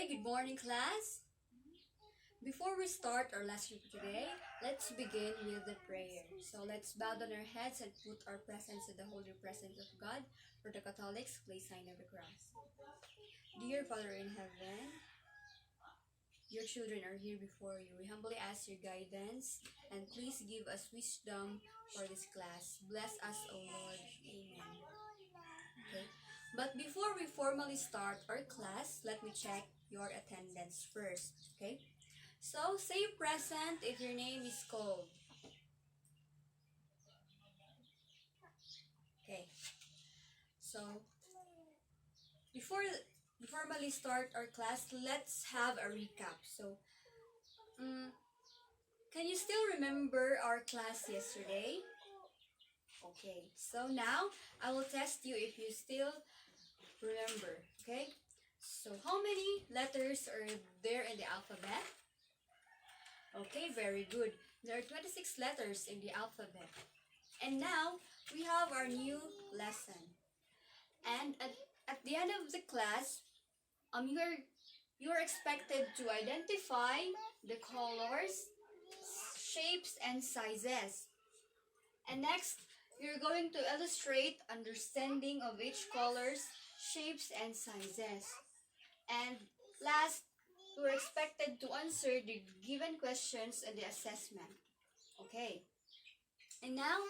Okay, good morning, class. Before we start our lesson for today, let's begin with the prayer. So let's bow down our heads and put our presence in the holy presence of God. For the Catholics, place sign of the cross. Dear Father in heaven, your children are here before you. We humbly ask your guidance and please give us wisdom for this class. Bless us, O Lord. Amen. Okay. But before we formally start our class, let me check your attendance first. Okay. So say present if your name is called. Okay. So before we formally start our class, let's have a recap. So, can you still remember our class yesterday? Okay. So now I will test you if you still remember. Okay. So how many letters are there in the alphabet? Okay, very good. There are 26 letters in the alphabet. And now we have our new lesson. And at the end of the class, you're expected to identify the colors, shapes, and sizes. And next, you're going to illustrate understanding of each colors, shapes, and sizes. And last, you're expected to answer the given questions in the assessment. Okay. And now,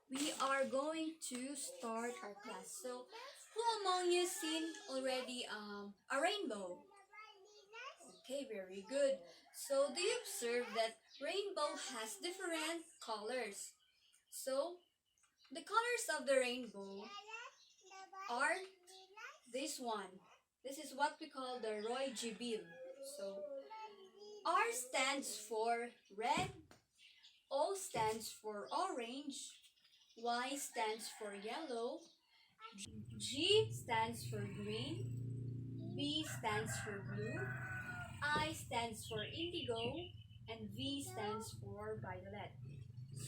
we are going to start our class. So, who among you seen already a rainbow? Okay, very good. So, do you observe that rainbow has different colors? So, the colors of the rainbow are this one. This is what we call the Roy G. Biv. So, R stands for red, O stands for orange, Y stands for yellow, G stands for green, B stands for blue, I stands for indigo, and V stands for violet.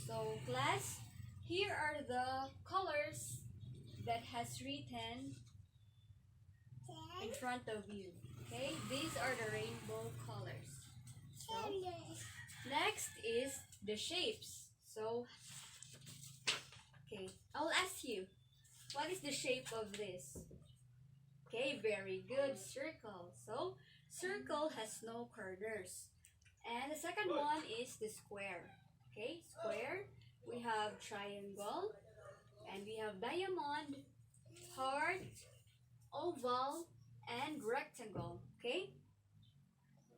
So class, here are the colors that has written in front of you. Okay, these are the rainbow colors. So next is the shapes. So okay, I'll ask you, what is the shape of this? Okay, very good. Circle. So, circle has no corners. And the second one is the square. Okay, square. We have triangle. And we have diamond, heart, oval, and rectangle. Okay?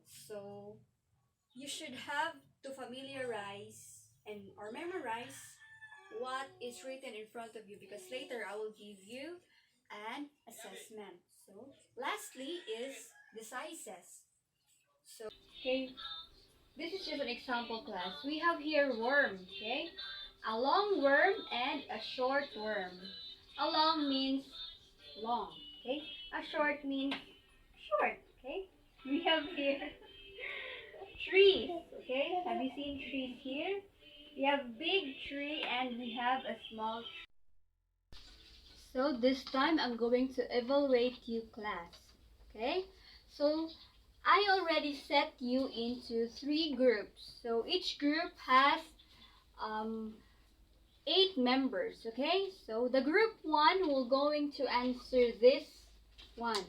So, you should have to familiarize and or memorize what is written in front of you because later I will give you an assessment. So, lastly is the sizes. So, okay, this is just an example class. We have here worm, okay? A long worm and a short worm. A long means long, okay? A short means short, okay? We have here trees, okay? Have you seen trees here? We have big tree and we have a small tree. So this time I'm going to evaluate you class. Okay? So I already set you into 3 groups. So each group has 8 members. Okay? So the group 1 will going to answer this one.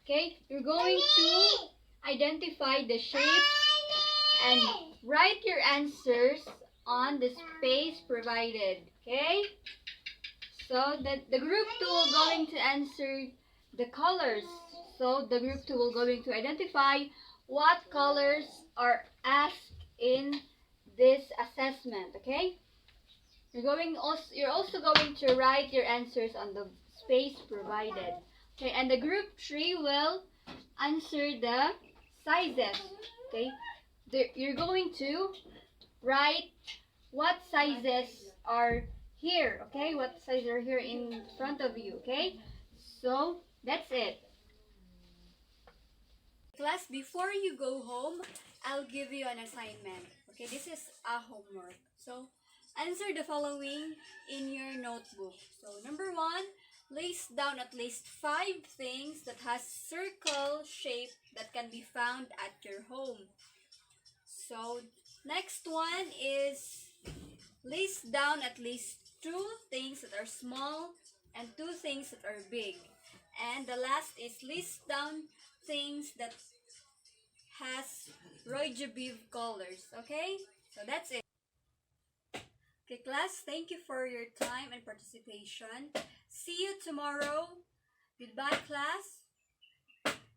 Okay? You're going to identify the shapes and write your answers on the space provided. Okay? So the group 2 will going to answer the colors. So the group 2 will going to identify what colors are asked in this assessment. Okay? You're also going to write your answers on the space provided. Okay, and the group 3 will answer the sizes. Okay? You're going to write what sizes are here, okay? What sizes are here in front of you, okay? So, that's it. Class, before you go home, I'll give you an assignment. Okay, this is a homework. So, answer the following in your notebook. So, number 1, list down at least 5 things that has circle shape that can be found at your home. So, next one is list down at least two things that are small and two things that are big. And the last is list down things that has Roy-Jabiv colors. Okay? So that's it. Okay, class, thank you for your time and participation. See you tomorrow. Goodbye, class.